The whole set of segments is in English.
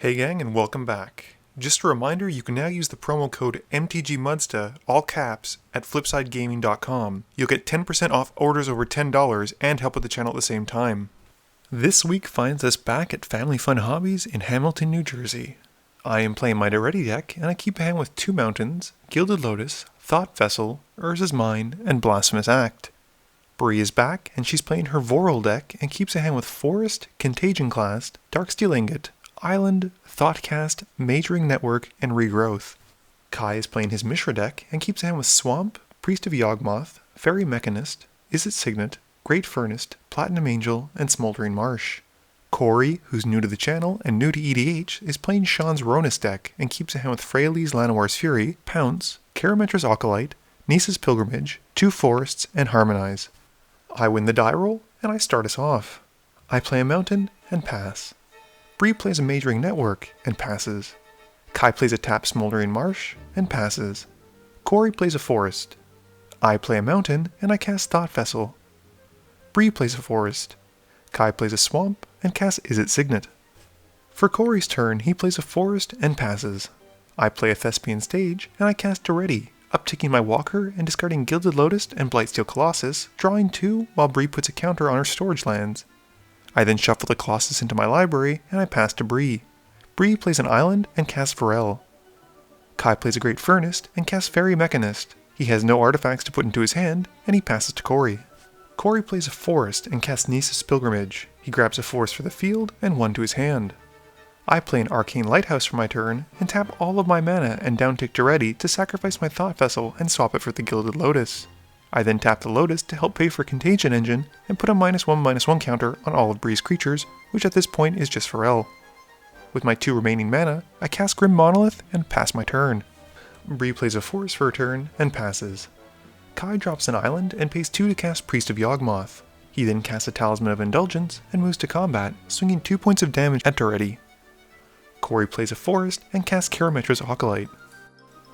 Hey gang, and welcome back. Just a reminder, you can now use the promo code MTGMudsta, all caps, at flipsidegaming.com. You'll get 10% off orders over $10 and help with the channel at the same time. This week finds us back at Family Fun Hobbies in Hamilton, New Jersey. I am playing my Daretti deck, and I keep a hand with 2 mountains, Gilded Lotus, Thought Vessel, Urza's Mine, and Blasphemous Act. Bree is back, and she's playing her Vorel deck and keeps a hand with Forest, Contagion Class, Darksteel Ingot, Island, Thoughtcast, Majoring Network, and Regrowth. Kai is playing his Mishra deck and keeps a hand with Swamp, Priest of Yawgmoth, Fairy Mechanist, Izzet Signet, Great Furnace, Platinum Angel, and Smoldering Marsh. Corey, who's new to the channel and new to EDH, is playing Sean's Rhonas deck and keeps a hand with Freyalise Llanowar's Fury, Pounce, Karametra's Acolyte, Nisa's Pilgrimage, 2 Forests, and Harmonize. I win the die roll, and I start us off. I play a mountain and pass. Bree plays a Majoring Network and passes. Kai plays a tap Smoldering Marsh and passes. Corey plays a Forest. I play a mountain and I cast Thought Vessel. Bree plays a Forest. Kai plays a Swamp and casts Izzet Signet. For Corey's turn, he plays a Forest and passes. I play a Thespian Stage and I cast Daretti, upticking my Walker and discarding Gilded Lotus and Blightsteel Colossus, drawing 2 while Bree puts a counter on her storage lands. I then shuffle the Colossus into my library, and I pass to Bree. Bree plays an Island and casts Vorel. Kai plays a Great Furnace and casts Fairy Mechanist. He has no artifacts to put into his hand, and he passes to Corey. Corey plays a Forest and casts Nisa's Pilgrimage. He grabs a Forest for the field and 1 to his hand. I play an Arcane Lighthouse for my turn, and tap all of my mana and downtick Daretti to sacrifice my Thought Vessel and swap it for the Gilded Lotus. I then tap the Lotus to help pay for Contagion Engine and put a -1/-1 counter on all of Bree's creatures, which at this point is just Vorel. With my 2 remaining mana, I cast Grim Monolith and pass my turn. Bree plays a Forest for a turn and passes. Kai drops an Island and pays 2 to cast Priest of Yawgmoth. He then casts a Talisman of Indulgence and moves to combat, swinging 2 points of damage at Daretti. Corey plays a Forest and casts Karametra's Acolyte.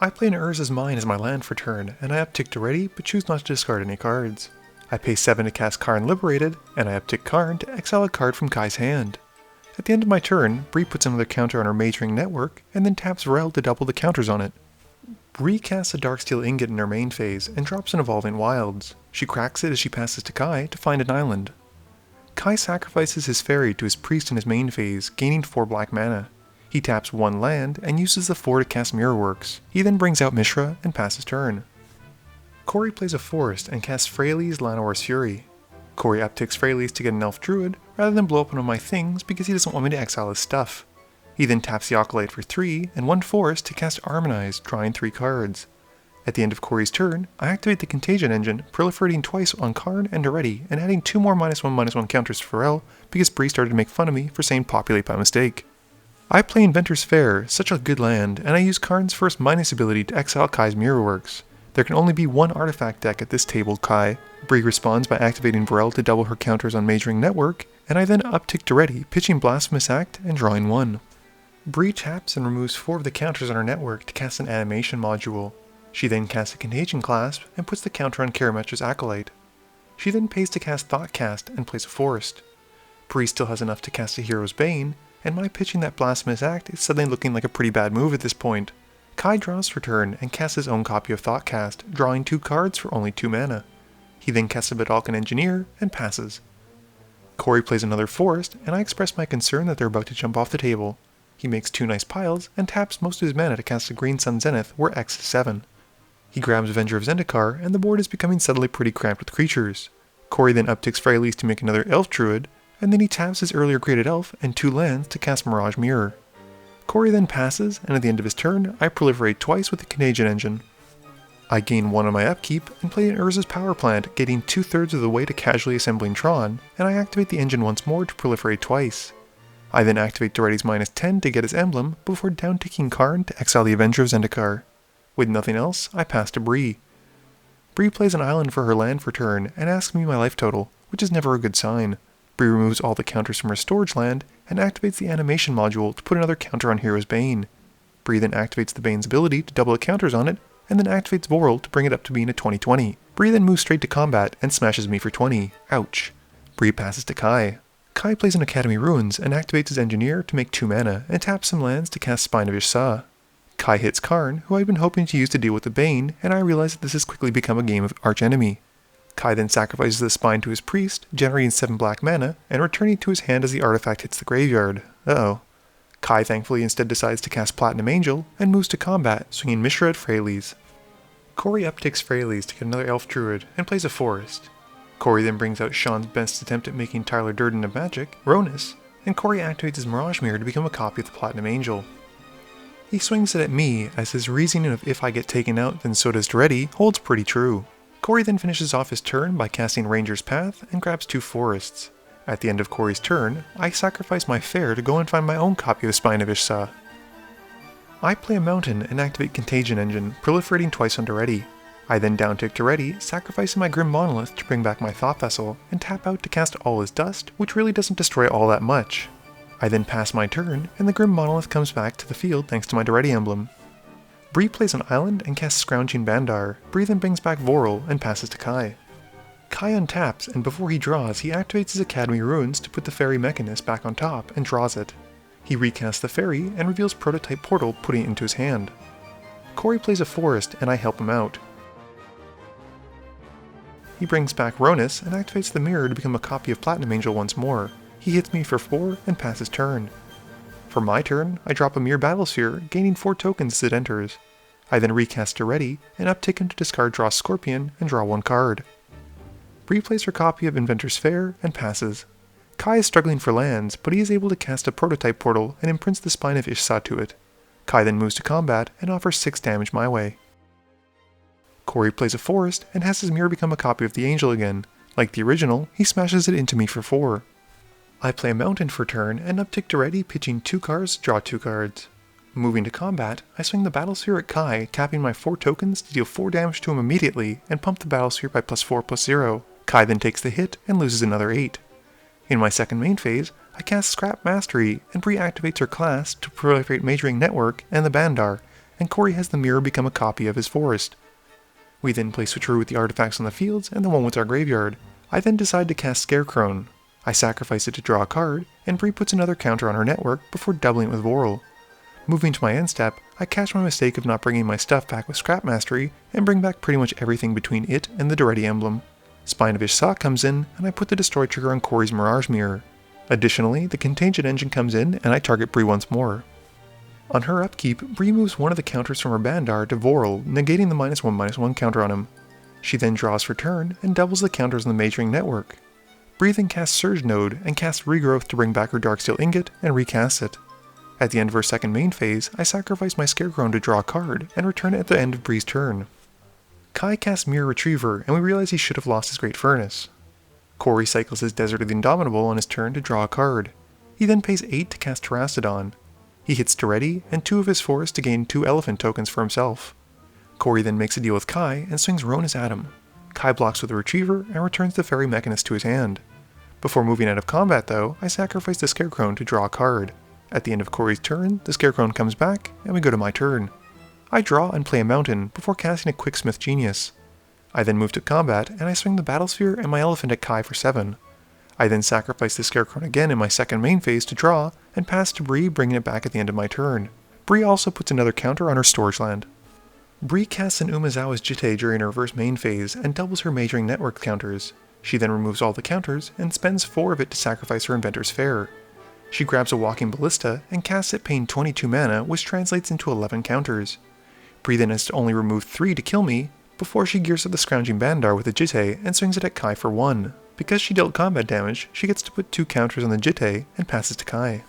I play an Urza's Mine as my land for turn, and I uptick Daretti but choose not to discard any cards. I pay 7 to cast Karn Liberated, and I uptick Karn to exile a card from Kai's hand. At the end of my turn, Bree puts another counter on her Majoring Network, and then taps Vorel to double the counters on it. Bree casts a Darksteel Ingot in her main phase, and drops an Evolving Wilds. She cracks it as she passes to Kai to find an island. Kai sacrifices his Fairy to his Priest in his main phase, gaining 4 black mana. He taps 1 land and uses the 4 to cast Mirrorworks. He then brings out Mishra and passes turn. Corey plays a Forest and casts Freyalise Llanowar's Fury. Corey upticks Freyalise to get an Elf Druid rather than blow up one of my things because he doesn't want me to exile his stuff. He then taps the Acolyte for 3 and 1 Forest to cast Harmonize, drawing 3 cards. At the end of Corey's turn, I activate the Contagion Engine, proliferating twice on Karn and Daretti and adding 2 more -1/-1 counters to Vorel because Bree started to make fun of me for saying Populate by mistake. I play Inventor's Fair, such a good land, and I use Karn's first minus ability to exile Kai's Mirrorworks. There can only be 1 artifact deck at this table, Kai. Bree responds by activating Vorel to double her counters on Majoring Network, and I then uptick Daretti, pitching Blasphemous Act and drawing 1. Bree taps and removes 4 of the counters on her network to cast an animation module. She then casts a Contagion Clasp and puts the counter on Karametra's Acolyte. She then pays to cast Thoughtcast and plays a Forest. Bree still has enough to cast a Hero's Bane, and my pitching that Blasphemous Act is suddenly looking like a pretty bad move at this point. Kai draws for turn and casts his own copy of Thoughtcast, drawing 2 cards for only 2 mana. He then casts a Bedalkin Engineer and passes. Corey plays another Forest, and I express my concern that they're about to jump off the table. He makes 2 nice piles and taps most of his mana to cast a Green Sun Zenith where X is 7. He grabs Avenger of Zendikar, and the board is becoming suddenly pretty cramped with creatures. Corey then upticks Freyalise to make another Elf Druid, and then he taps his earlier created elf and 2 lands to cast Mirage Mirror. Corey then passes, and at the end of his turn, I proliferate twice with the Contagion Engine. I gain 1 on my upkeep and play an Urza's Power Plant, getting 2/3 of the way to casually assembling Tron, and I activate the engine once more to proliferate twice. I then activate Daretti's -10 to get his emblem before downticking Karn to exile the Avenger of Zendikar. With nothing else, I pass to Bree. Bree plays an island for her land for turn and asks me my life total, which is never a good sign. Bree removes all the counters from her storage land and activates the animation module to put another counter on Hero's Bane. Bree then activates the Bane's ability to double the counters on it, and then activates Vorel to bring it up to being a 20/20. Bree then moves straight to combat and smashes me for 20. Ouch. Bree passes to Kai. Kai plays an Academy Ruins and activates his Engineer to make 2 mana and taps some lands to cast Spine of Ishsa. Kai hits Karn, who I'd been hoping to use to deal with the Bane, and I realize that this has quickly become a game of archenemy. Kai then sacrifices the Spine to his Priest, generating 7 black mana, and returning it to his hand as the artifact hits the graveyard. Uh-oh. Kai thankfully instead decides to cast Platinum Angel, and moves to combat, swinging Mishra at Freyalise. Corey upticks Freyalise to get another Elf Druid, and plays a Forest. Corey then brings out Sean's best attempt at making Tyler Durden of Magic, Rhonas, and Corey activates his Mirage Mirror to become a copy of the Platinum Angel. He swings it at me, as his reasoning of if I get taken out then so does Daretti holds pretty true. Corey then finishes off his turn by casting Ranger's Path and grabs 2 forests. At the end of Corey's turn, I sacrifice my Fair to go and find my own copy of Spine of Ishsa. I play a Mountain and activate Contagion Engine, proliferating twice on Daretti. I then downtick Daretti, sacrificing my Grim Monolith to bring back my Thought Vessel, and tap out to cast All Is Dust, which really doesn't destroy all that much. I then pass my turn, and the Grim Monolith comes back to the field thanks to my Daretti emblem. Bree plays an island and casts Scrounging Bandar. Bree then brings back Vorel and passes to Kai. Kai untaps, and before he draws, he activates his Academy Ruins to put the Fairy Mechanist back on top and draws it. He recasts the Fairy and reveals Prototype Portal, putting it into his hand. Corey plays a Forest, and I help him out. He brings back Rhonas and activates the Mirror to become a copy of Platinum Angel once more. He hits me for 4 and passes turn. For my turn, I drop a Mirror Battlesphere, gaining 4 tokens as it enters. I then recast Daretti and uptick him to discard Draw Scorpion and draw 1 card. Bree plays her copy of Inventor's Fair and passes. Kai is struggling for lands, but he is able to cast a Prototype Portal and imprints the Spine of Ishsa to it. Kai then moves to combat and offers 6 damage my way. Corey plays a Forest and has his Mirror become a copy of the Angel again. Like the original, he smashes it into me for 4. I play a Mountain for turn and uptick Daretti, pitching 2 cards, draw 2 cards. Moving to combat, I swing the Battlesphere at Kai, tapping my 4 tokens to deal 4 damage to him immediately and pump the Battlesphere by +4/+0. Kai then takes the hit and loses another 8. In my second main phase, I cast Scrap Mastery and Bree activates her class to proliferate Majoring Network and the Bandar, and Corey has the Mirror become a copy of his Forest. We then play Switcheroo with the artifacts on the fields and the one with our graveyard. I then decide to cast Scarecrow. I sacrifice it to draw a card, and Bree puts another counter on her network before doubling it with Vorel. Moving to my end step, I catch my mistake of not bringing my stuff back with Scrap Mastery, and bring back pretty much everything between it and the Daretti emblem. Spine of Ishsa comes in, and I put the Destroy trigger on Corey's Mirage Mirror. Additionally, the Contagion Engine comes in, and I target Bree once more. On her upkeep, Bree moves one of the counters from her Bandar to Vorel, negating the -1/-1 counter on him. She then draws for turn, and doubles the counters on the Majoring Network. Bree then casts Surge Node, and casts Regrowth to bring back her Darksteel Ingot, and recasts it. At the end of her second main phase, I sacrifice my Scarecrow to draw a card, and return it at the end of Bree's turn. Kai casts Mirror Retriever, and we realize he should have lost his Great Furnace. Corey cycles his Desert of the Indomitable on his turn to draw a card. He then pays 8 to cast Terrastodon. He hits Daretti and 2 of his forests to gain 2 Elephant tokens for himself. Corey then makes a deal with Kai and swings Rhonas at him. Kai blocks with a Retriever and returns the Fairy Mechanist to his hand. Before moving out of combat though, I sacrifice the Scarecrow to draw a card. At the end of Corey's turn, the Scarecrow comes back, and we go to my turn. I draw and play a Mountain before casting a Quicksmith Genius. I then move to combat, and I swing the Battlesphere and my Elephant at Kai for 7. I then sacrifice the Scarecrow again in my second main phase to draw, and pass to Bree, bringing it back at the end of my turn. Bree also puts another counter on her storage land. Bree casts an Umezawa's Jitte during her reverse main phase, and doubles her Majoring Network counters. She then removes all the counters, and spends 4 of it to sacrifice her Inventor's Fair. She grabs a Walking Ballista, and casts it paying 22 mana, which translates into 11 counters. Bree then has to only remove 3 to kill me, before she gears up the Scrounging Bandar with a Jitte, and swings it at Kai for 1. Because she dealt combat damage, she gets to put 2 counters on the Jitte, and passes to Kai.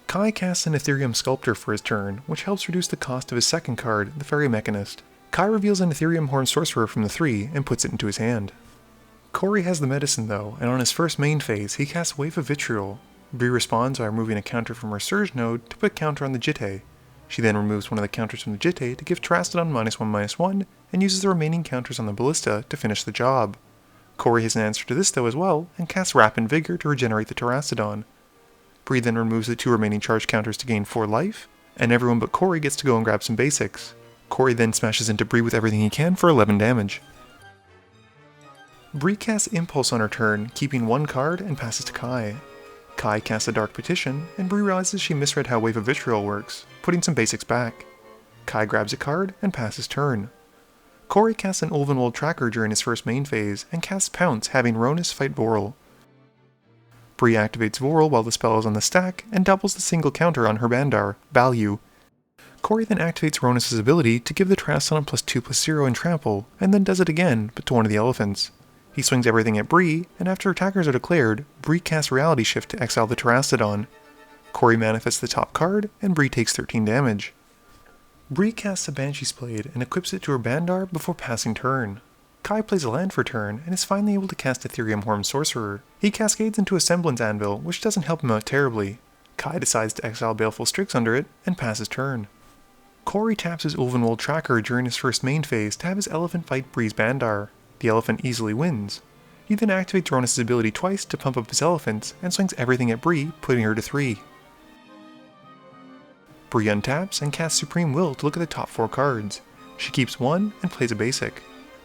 Kai casts an Ethereum Sculptor for his turn, which helps reduce the cost of his second card, the Fairy Mechanist. Kai reveals an Ethereum Horn Sorcerer from the 3, and puts it into his hand. Corey has the medicine though, and on his first main phase, he casts Wave of Vitriol. Bree responds by removing a counter from her Surge node to put a counter on the Jitte. She then removes one of the counters from the Jitte to give Terrastodon -1/-1, and uses the remaining counters on the Ballista to finish the job. Corey has an answer to this though as well, and casts Rapid Vigor to regenerate the Terrastodon. Bree then removes the 2 remaining charge counters to gain 4 life, and everyone but Corey gets to go and grab some basics. Corey then smashes into Bree with everything he can for 11 damage. Bree casts Impulse on her turn, keeping 1 card, and passes to Kai. Kai casts a Dark Petition, and Bree realizes she misread how Wave of Vitriol works, putting some basics back. Kai grabs a card and passes turn. Corey casts an Ulvenwold Tracker during his first main phase, and casts Pounce, having Rhonas fight Vorel. Bree activates Vorel while the spell is on the stack, and doubles the single counter on her Bandar, Value. Corey then activates Rhonas' ability to give the Terrastodon +2/+0 in Trample, and then does it again, but to one of the elephants. He swings everything at Bree, and after attackers are declared, Bree casts Reality Shift to exile the Terrastodon. Corey manifests the top card, and Bree takes 13 damage. Bree casts a Banshee's Blade and equips it to her Bandar before passing turn. Kai plays a land for turn, and is finally able to cast Ethereum Horn Sorcerer. He cascades into a Semblance Anvil, which doesn't help him out terribly. Kai decides to exile Baleful Strix under it, and passes turn. Corey taps his Ulvenwold Tracker during his first main phase to have his elephant fight Bree's Bandar. The elephant easily wins. He then activates Rhonas' ability twice to pump up his elephants, and swings everything at Bree, putting her to 3. Bree untaps and casts Supreme Will to look at the top 4 cards. She keeps 1 and plays a basic.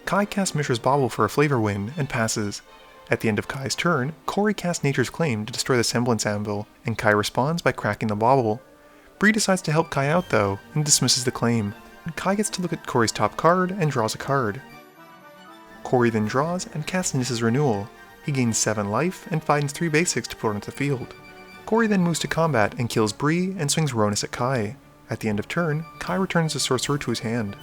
Kai casts Mishra's Bauble for a flavor win, and passes. At the end of Kai's turn, Corey casts Nature's Claim to destroy the Semblance Anvil, and Kai responds by cracking the Bauble. Bree decides to help Kai out though, and dismisses the claim. Kai gets to look at Corey's top card and draws a card. Corey then draws and casts Nissa's Renewal. He gains 7 life and finds 3 basics to put onto the field. Corey then moves to combat and kills Bree and swings Rhonas at Kai. At the end of turn, Kai returns the Sorcerer to his hand.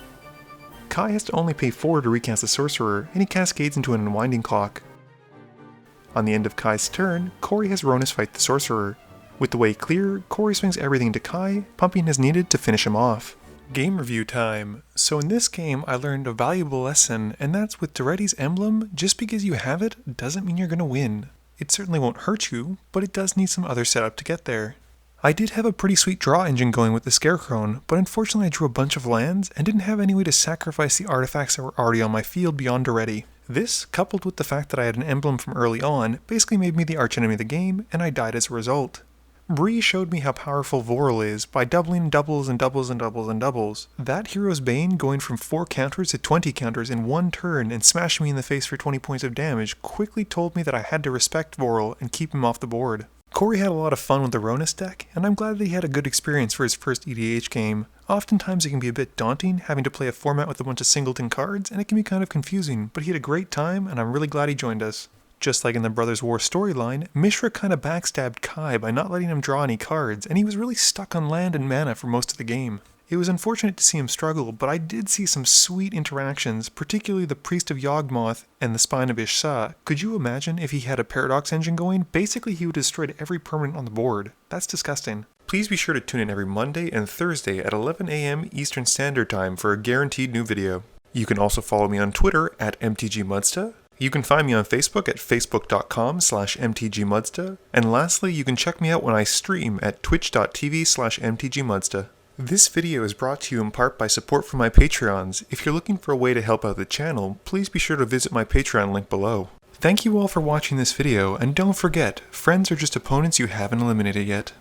Kai has to only pay 4 to recast the Sorcerer, and he cascades into an Unwinding Clock. On the end of Kai's turn, Corey has Rhonas fight the Sorcerer. With the way clear, Corey swings everything to Kai, pumping as needed to finish him off. Game review time. So in this game I learned a valuable lesson, and that's with Daretti's emblem, just because you have it doesn't mean you're gonna win. It certainly won't hurt you, but it does need some other setup to get there. I did have a pretty sweet draw engine going with the Scarecrow, but unfortunately I drew a bunch of lands and didn't have any way to sacrifice the artifacts that were already on my field beyond Daretti. This, coupled with the fact that I had an emblem from early on, basically made me the archenemy of the game, and I died as a result. Bree showed me how powerful Vorel is by doubling doubles and doubles and doubles and doubles. That Hero's Bane going from 4 counters to 20 counters in one turn and smashing me in the face for 20 points of damage quickly told me that I had to respect Vorel and keep him off the board. Corey had a lot of fun with the Rhonas deck, and I'm glad that he had a good experience for his first EDH game. Oftentimes it can be a bit daunting having to play a format with a bunch of singleton cards, and it can be kind of confusing, but he had a great time and I'm really glad he joined us. Just like in the Brothers War storyline, Mishra kinda backstabbed Kai by not letting him draw any cards, and he was really stuck on land and mana for most of the game. It was unfortunate to see him struggle, but I did see some sweet interactions, particularly the Priest of Yawgmoth and the Spine of Ishsa. Could you imagine if he had a Paradox engine going? Basically he would have destroyed every permanent on the board. That's disgusting. Please be sure to tune in every Monday and Thursday at 11 AM Eastern Standard Time for a guaranteed new video. You can also follow me on Twitter at MTGMudsta. You can find me on Facebook at facebook.com/mtgmudsta, and lastly, you can check me out when I stream at twitch.tv/mtgmudsta. This video is brought to you in part by support from my Patreons. If you're looking for a way to help out the channel, please be sure to visit my Patreon link below. Thank you all for watching this video, and don't forget, friends are just opponents you haven't eliminated yet.